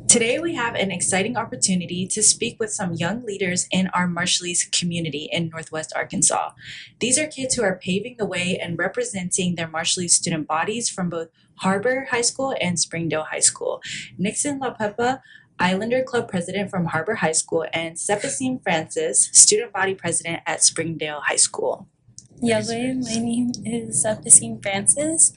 Today, we have an exciting opportunity to speak with some young leaders in our Marshallese community in Northwest Arkansas. These are kids who are paving the way and representing their Marshallese student bodies from both Harbor High School and Springdale High School. Nicson Laupepa, Islander Club President from Harbor High School, and Sepesim Francis, Student Body President at Springdale High School. My name is Sepesim Francis.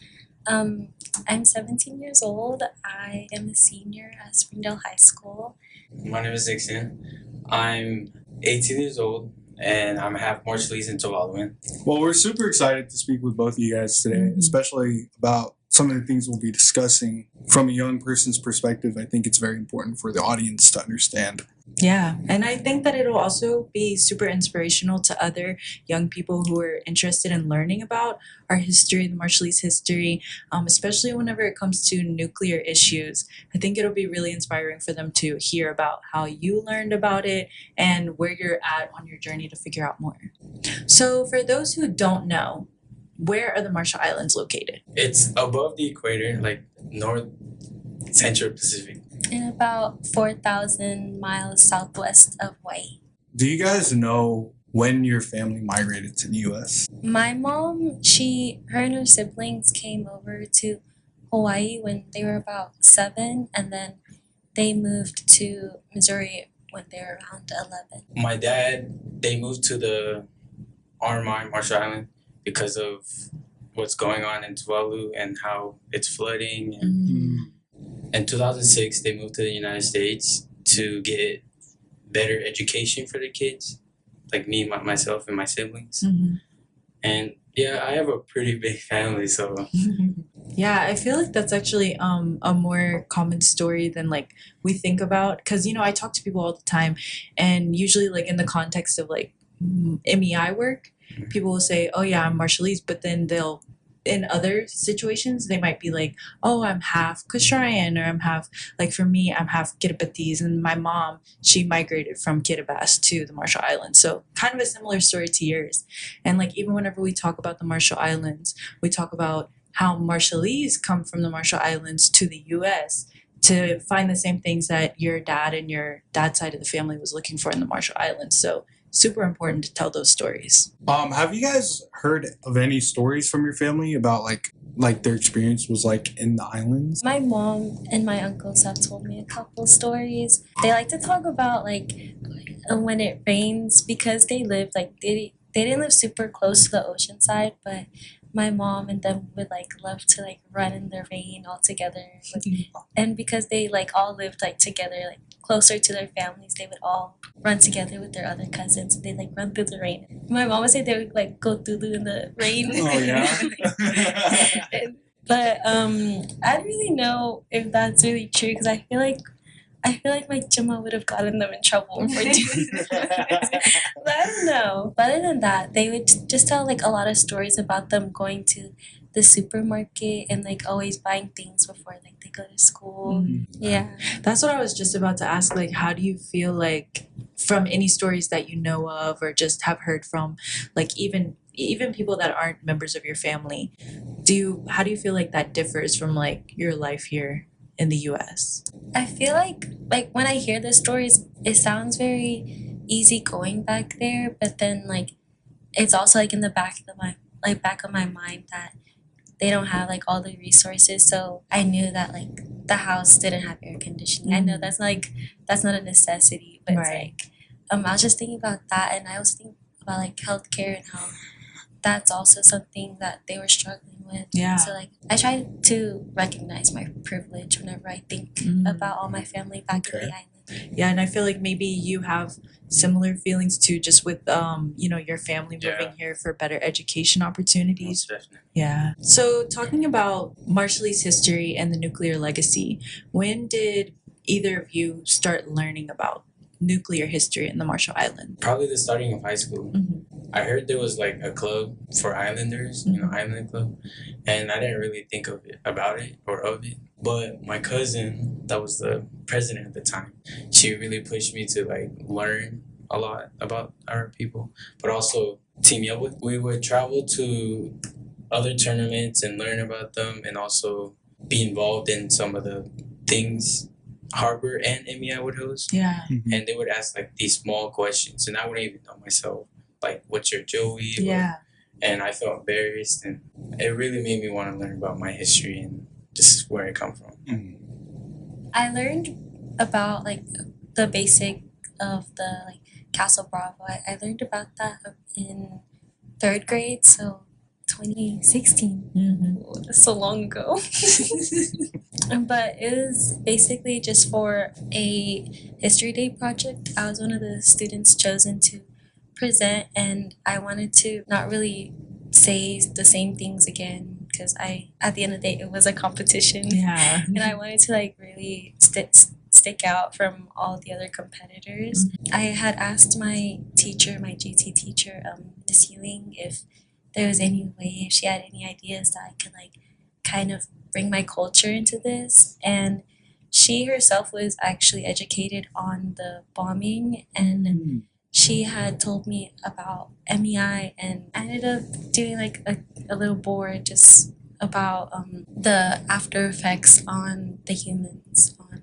I'm 17 years old. I am a senior at Springdale High School. My name is Nicson. I'm 18 years old, and I'm half Marshallese and Tuvaluan. Well, we're super excited to speak with both of you guys today, especially about some of the things we'll be discussing from a young person's perspective. I think it's very important for the audience to understand. Yeah, and I think that it'll also be super inspirational to other young people who are interested in learning about our history, the Marshallese history, especially whenever it comes to nuclear issues. I think it'll be really inspiring for them to hear about how you learned about it and where you're at on your journey to figure out more. So for those who don't know, where are the Marshall Islands located? It's above the equator, like North Central Pacific. And about 4,000 miles southwest of Hawaii. Do you guys know when your family migrated to the U.S.? My mom, her and her siblings came over to Hawaii when they were about 7, and then they moved to Missouri when they were around 11. My dad, they moved to the RMI, Marshall Island, because of what's going on in Tuvalu and how it's flooding. And in 2006, they moved to the United States to get better education for the kids, like me, myself, and my siblings. And yeah, I have a pretty big family, so. Yeah, I feel like that's actually a more common story than like we think about, because I talk to people all the time, and usually like in the context of like MEI work, people will say, oh yeah, I'm Marshallese, but then they'll, in other situations, they might be like, oh, I'm half Kushryan, or I'm half, like for me, I'm half Kiribatese, and my mom, she migrated from Kiribati to the Marshall Islands. So kind of a similar story to yours. And like even whenever we talk about the Marshall Islands, we talk about how Marshallese come from the Marshall Islands to the U.S. to find the same things that your dad and your dad's side of the family was looking for in the Marshall Islands. So super important to tell those stories. Have you guys heard of any stories from your family about like their experience was like in the islands? My mom and my uncles have told me a couple stories. They like to talk about like when it rains, because they lived like they didn't live super close to the ocean side, but my mom and them would like love to like run in the rain all together, and because they like all lived like together, like closer to their families, they would all run together with their other cousins. They like run through the rain. My mom would say they would like go through in the rain. Oh yeah. But I don't really know if that's really true, because I feel like my Jima would have gotten them in trouble for doing that. But I don't know. But other than that, they would just tell like a lot of stories about them going to the supermarket and like always buying things before like they go to school. Yeah. That's what I was just about to ask. Like, how do you feel like from any stories that you know of or just have heard from, like even people that aren't members of your family, how do you feel like that differs from like your life here in the US? I feel like when I hear the stories, it sounds very easy going back there, but then like it's also like in the back of my mind that they don't have like all the resources. So I knew that like the house didn't have air conditioning. I know that's not a necessity, but Right. it's like I was just thinking about that, and I was thinking about like healthcare and how that's also something that they were struggling with. Yeah. So like I try to recognize my privilege whenever I think about all my family back in the island. Yeah, and I feel like maybe you have similar feelings too, just with your family moving here for better education opportunities. Most definitely. Yeah. So talking about Marshallese history and the nuclear legacy, when did either of you start learning about nuclear history in the Marshall Islands? Probably the starting of high school. I heard there was like a club for islanders, island club, and I didn't really think about it. But my cousin, that was the president at the time, she really pushed me to like learn a lot about our people, but also team up with. We would travel to other tournaments and learn about them, and also be involved in some of the things Harbor and MEI would host. Yeah. And they would ask like these small questions, and I wouldn't even know myself. Like, what's your Joey? Yeah. And I felt embarrassed, and it really made me want to learn about my history and just where I come from. I learned about like the basic of the like Castle Bravo. I learned about that in 3rd grade, so 2016. Mm-hmm. That's so long ago. But it was basically just for a History Day project. I was one of the students chosen to present, and I wanted to not really say the same things again because at the end of the day, it was a competition. Yeah. And I wanted to like really stick out from all the other competitors. I had asked my teacher, my GT teacher, Miss Ewing, if there was any way, if she had any ideas that I could like kind of bring my culture into this. And she herself was actually educated on the bombing, and she had told me about MEI, and I ended up doing like a little board just about the after effects on the humans on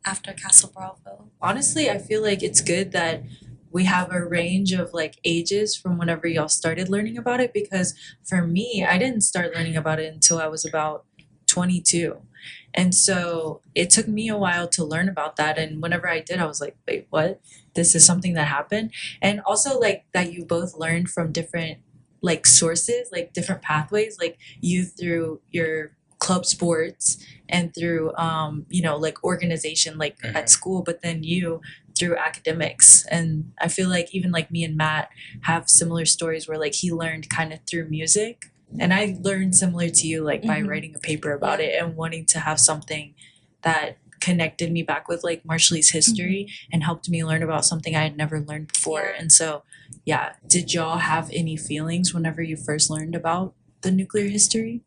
after Castle Bravo. Honestly, I feel like it's good that we have a range of like ages from whenever y'all started learning about it, because for me, I didn't start learning about it until I was about 22. And so it took me a while to learn about that. And whenever I did, I was like, wait, what? This is something that happened. And also like that you both learned from different like sources, like different pathways, like you through your club sports and through like organization like at school, but then you through academics. And I feel like even like me and Matt have similar stories where like he learned kind of through music, and I learned similar to you like by writing a paper about it and wanting to have something that connected me back with like Marshallese history and helped me learn about something I had never learned before. And so did y'all have any feelings whenever you first learned about the nuclear history?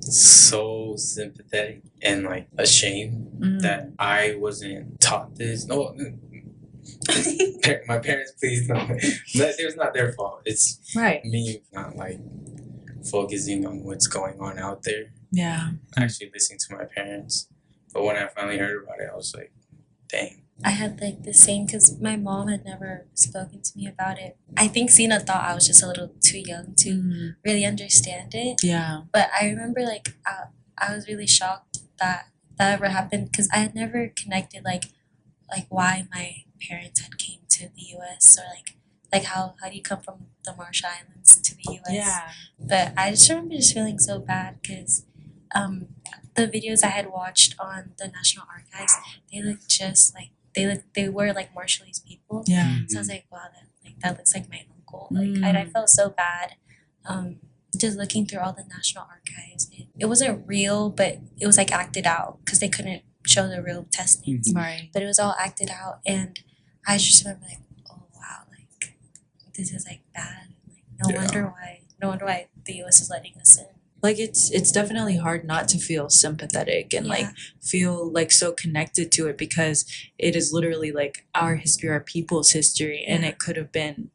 So sympathetic and like ashamed that I wasn't taught this. No, my parents, please don't. It's not their fault. It's me not like focusing on what's going on out there. Yeah. Actually listening to my parents. But when I finally heard about it, I was like, dang. I had like the same, because my mom had never spoken to me about it. I think Sina thought I was just a little too young to really understand it. Yeah. But I remember like I was really shocked that ever happened, because I had never connected like why my parents had came to the U.S. or like how do you come from the Marshall Islands to the U.S. Yeah. But I just remember just feeling so bad because the videos I had watched on the National Archives, they looked just like they were like Marshallese people. Yeah. So I was like, wow, that looks like my uncle. Like I felt so bad. Just looking through all the National Archives, it wasn't real, but it was like acted out because they couldn't show the real testings. Right. But it was all acted out, and I just remember like, oh wow, like this is like bad. Like no wonder why the U.S. is letting us in. Like it's definitely hard not to feel sympathetic and like feel like so connected to it, because it is literally like our history, our people's history, and it could have been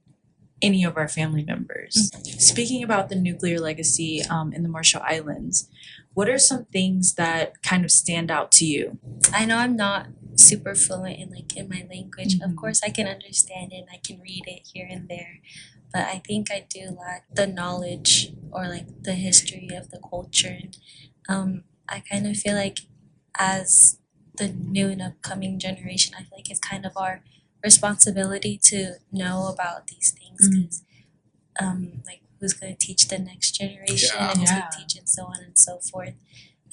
any of our family members. Speaking about the nuclear legacy in the Marshall Islands, what are some things that kind of stand out to you? I know I'm not super fluent in my language. Of course I can understand it and I can read it here and there, but I think I do lack the knowledge or like the history of the culture. I kind of feel like as the new and upcoming generation, I feel like it's kind of our responsibility to know about these things, because like who's going to teach the next generation and who's going to teach, and so on and so forth,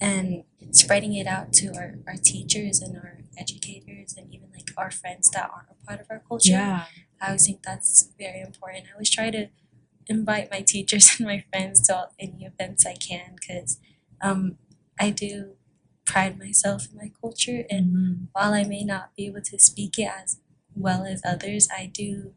and spreading it out to our teachers and our educators and even like our friends that aren't a part of our culture. I always think that's very important. I always try to invite my teachers and my friends to any events I can, because I do pride myself in my culture, and while I may not be able to speak it as well as others, I do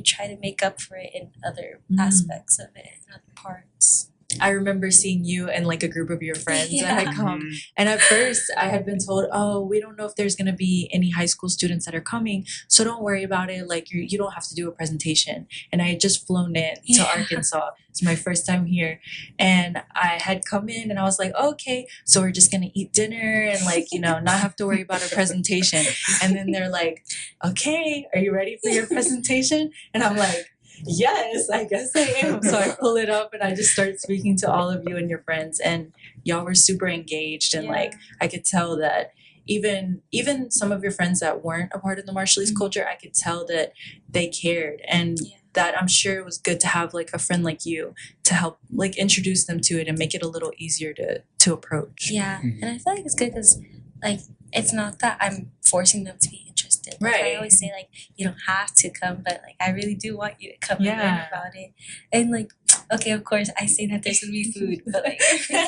try to make up for it in other aspects of it, in other parts. I remember seeing you and like a group of your friends that Yeah. had come. And at first, I had been told, "Oh, we don't know if there's gonna be any high school students that are coming, so don't worry about it. Like you don't have to do a presentation." And I had just flown in to Yeah. Arkansas. It's my first time here, and I had come in, and I was like, "Okay, so we're just gonna eat dinner and like not have to worry about a presentation." And then they're like, "Okay, are you ready for your presentation?" And I'm like, yes, I guess I am. So I pull it up and I just start speaking to all of you and your friends, and y'all were super engaged, and like I could tell that even some of your friends that weren't a part of the Marshallese culture, I could tell that they cared, and that I'm sure it was good to have like a friend like you to help like introduce them to it and make it a little easier to approach. Yeah, and I feel like it's good because like it's not that I'm forcing them to be interested. Like, Right. I always say like you don't have to come, but like I really do want you to come and learn about it. And like, okay, of course I say that there's gonna be food, but like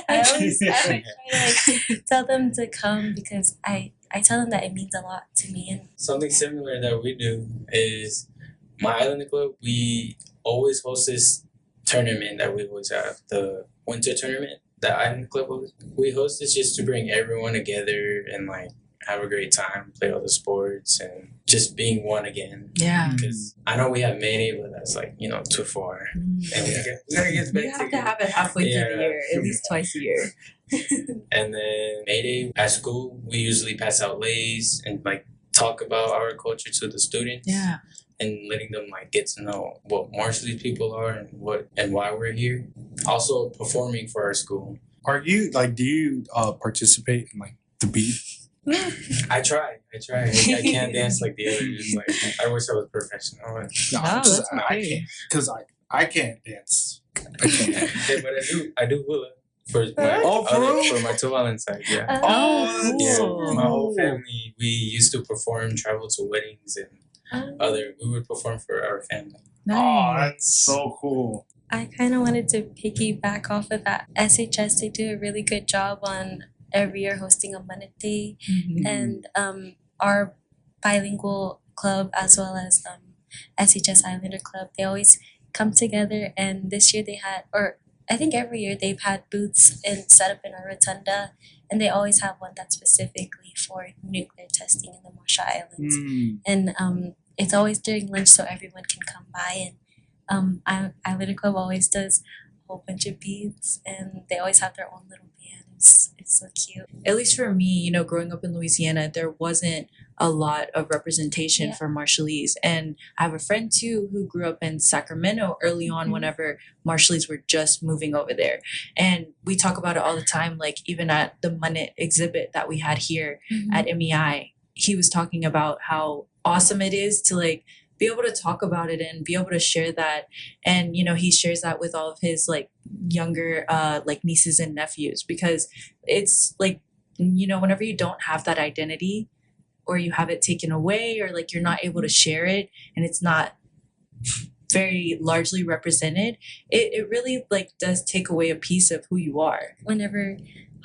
I always try to like tell them to come because I tell them that it means a lot to me. And Something similar that we do is my island club. We always host this tournament that we always have, the winter tournament that island club hosts. We host this just to bring everyone together and like have a great time, play all the sports, and just being one again. Yeah. Because I know we have Mayday, but that's like too far, and we gotta get back You have together. to have it halfway through the year, at least twice a year. And then Mayday at school, we usually pass out lays and like talk about our culture to the students. Yeah. And letting them like get to know what Marshallese people are and why we're here. Also performing for our school. Are you like? Do you participate in like the beat? I try. I can't dance like the others. Like I wish I was professional. No, that's okay. Because I can't dance. I can't. Hey, but I do hula for my for my Tuvalu side. Yeah. Oh, Yeah. cool. My whole family, we used to perform, travel to weddings and we would perform for our family. Oh, that's so cool. I kind of wanted to piggyback off of that. SHS, they do a really good job on every year hosting a Manatee, and our bilingual club as well as SHS Islander Club, they always come together. And this year they had, or I think every year they've had booths and set up in our rotunda, and they always have one that's specifically for nuclear testing in the Marshall Islands. And it's always during lunch, so everyone can come by. And Islander Club always does a whole bunch of beads, and they always have their own little band. It's so cute. At least for me, growing up in Louisiana, there wasn't a lot of representation for Marshallese. And I have a friend too who grew up in Sacramento early on whenever Marshallese were just moving over there. And we talk about it all the time, like even at the Munnet exhibit that we had here at MEI, he was talking about how awesome it is to like be able to talk about it and be able to share that. And he shares that with all of his like younger like nieces and nephews, because it's like whenever you don't have that identity or you have it taken away or like you're not able to share it and it's not very largely represented, it really like does take away a piece of who you are. Whenever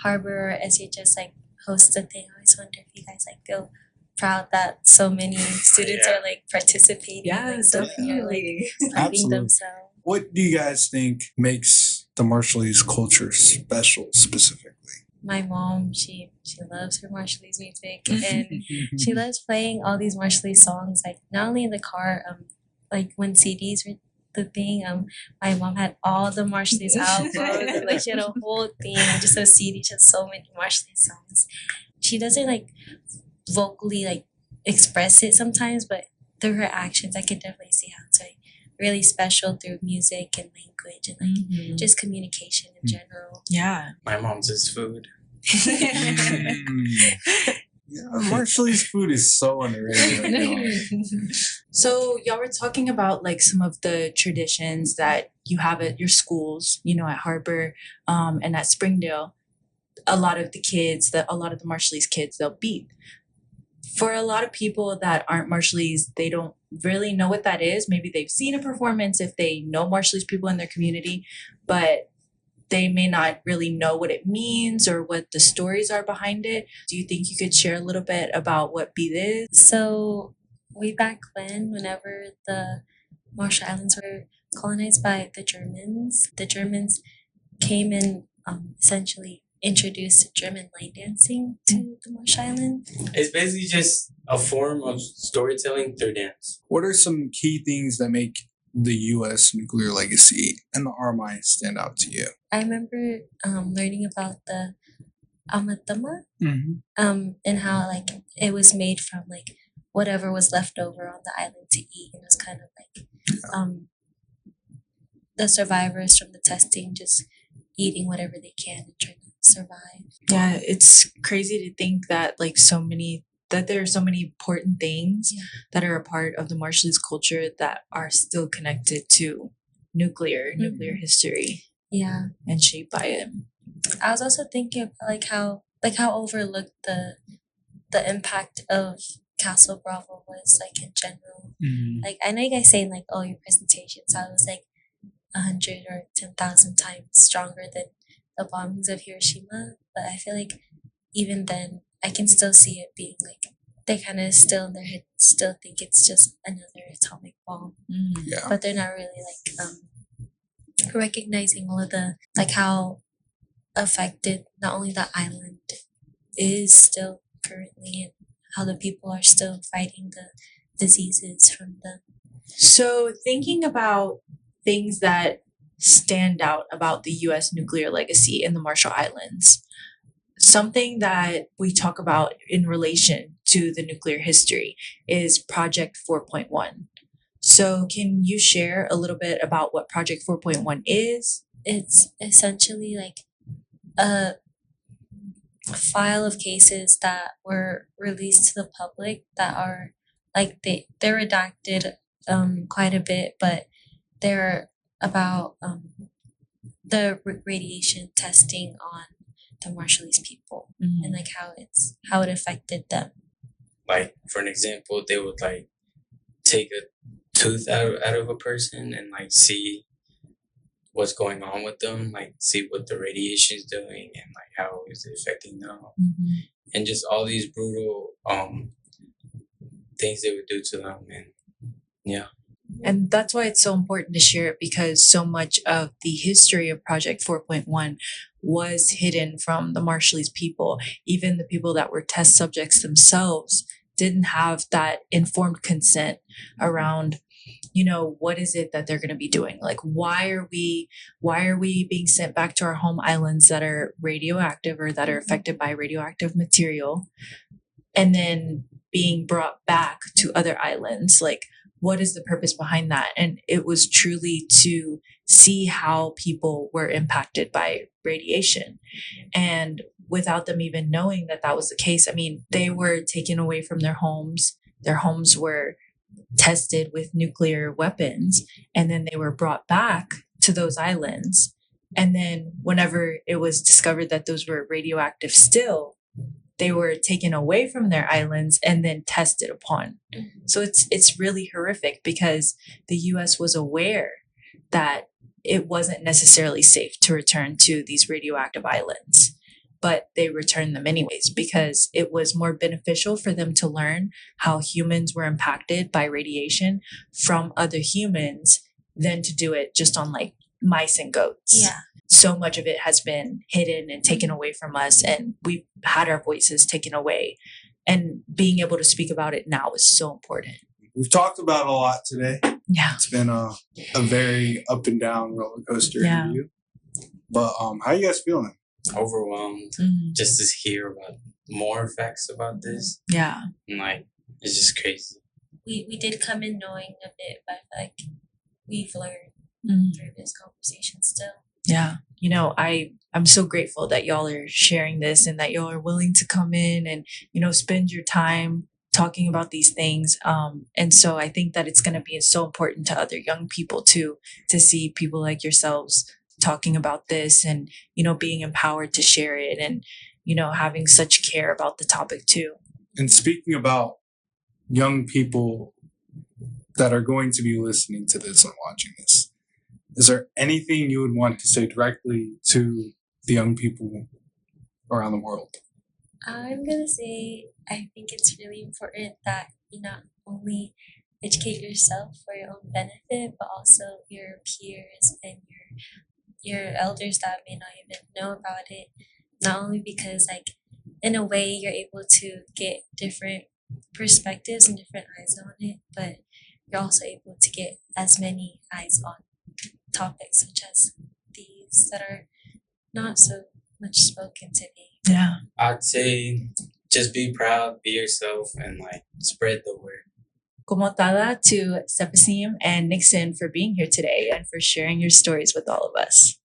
Harbor or SHS like hosts a thing, I always wonder if you guys like feel proud that so many students are like participating. Yes, like, definitely. proving themselves. What do you guys think makes the Marshallese culture special specifically? My mom, she loves her Marshallese music, and she loves playing all these Marshallese songs, like not only in the car, like when CDs were the thing, my mom had all the Marshallese albums, and, like she had a whole thing, just a CD, just so many Marshallese songs. She doesn't like vocally like express it sometimes, but through her actions I can definitely see how it's like really special through music and language and like just communication in general. Yeah. My mom's is food. Marshallese food is so underrated right now. So y'all were talking about like some of the traditions that you have at your schools, at Harbor and at Springdale. A lot of the Marshallese kids, they'll beat. For a lot of people that aren't Marshallese, they don't really know what that is. Maybe they've seen a performance if they know Marshallese people in their community, but they may not really know what it means or what the stories are behind it. Do you think you could share a little bit about what beat is? So way back whenever the Marshall Islands were colonized by the Germans came and essentially introduced German line dancing to the Marsh Island. It's basically just a form of storytelling through dance. What are some key things that make the U.S. nuclear legacy and the RMI stand out to you? I remember learning about the amatama, Mm-hmm. and how like it was made from like whatever was left over on the island to eat. It was kind of like the survivors from the testing just eating whatever they can and trying to survive. Yeah, it's crazy to think that there are so many important things that are a part of the Marshallese culture that are still connected to nuclear history. Yeah. And shaped by it. I was also thinking about how overlooked the impact of Castle Bravo was like in general. Mm-hmm. Like I know you guys saying like, oh, your presentations, how it was like 100 or 10,000 times stronger than the bombings of Hiroshima, but I feel like even then I can still see it being like they kind of still in their head still think it's just another atomic bomb, but they're not really like recognizing all of the like how affected not only the island is still currently and how the people are still fighting the diseases from them. So thinking about things that stand out about the US nuclear legacy in the Marshall Islands, something that we talk about in relation to the nuclear history is Project 4.1. So can you share a little bit about what Project 4.1 is? It's essentially like a file of cases that were released to the public that are like they're redacted quite a bit, but they're about the radiation testing on the Marshallese people and like how it affected them. Like for an example, they would like take a tooth out of a person and like see what's going on with them, like see what the radiation is doing and like how is it affecting them, and just all these brutal things they would do to them. And yeah. And that's why it's so important to share it, because so much of the history of Project 4.1 was hidden from the Marshallese people. Even the people that were test subjects themselves didn't have that informed consent around, what is it that they're going to be doing? Like, why are we being sent back to our home islands that are radioactive or that are affected by radioactive material, and then being brought back to other islands? Like, what is the purpose behind that? And it was truly to see how people were impacted by radiation. And without them even knowing that was the case, I mean, they were taken away from their homes. Their homes were tested with nuclear weapons, and then they were brought back to those islands. And then whenever it was discovered that those were radioactive still, they were taken away from their islands and then tested upon. So it's really horrific, because the US was aware that it wasn't necessarily safe to return to these radioactive islands, but they returned them anyways because it was more beneficial for them to learn how humans were impacted by radiation from other humans than to do it just on like mice and goats. Yeah. So much of it has been hidden and taken away from us, and we've had our voices taken away, and being able to speak about it now is so important. We've talked about a lot today. Yeah. It's been a very up and down roller coaster interview. But how you guys feeling? Overwhelmed just to hear about more facts about this. Yeah. And like, it's just crazy. We did come in knowing a bit, but like we've learned through this conversation still. Yeah. I'm so grateful that y'all are sharing this and that y'all are willing to come in and, spend your time talking about these things. And so I think that it's going to be so important to other young people too, to see people like yourselves talking about this and, being empowered to share it and, having such care about the topic too. And speaking about young people that are going to be listening to this and watching this, is there anything you would want to say directly to the young people around the world? I'm going to say I think it's really important that you not only educate yourself for your own benefit, but also your peers and your your elders that may not even know about it. Not only because like in a way you're able to get different perspectives and different eyes on it, but you're also able to get as many eyes on topics such as these that are not so much spoken today. Yeah. I'd say just be proud, be yourself, and like spread the word. Komotada to Sepesim and Nicson for being here today and for sharing your stories with all of us.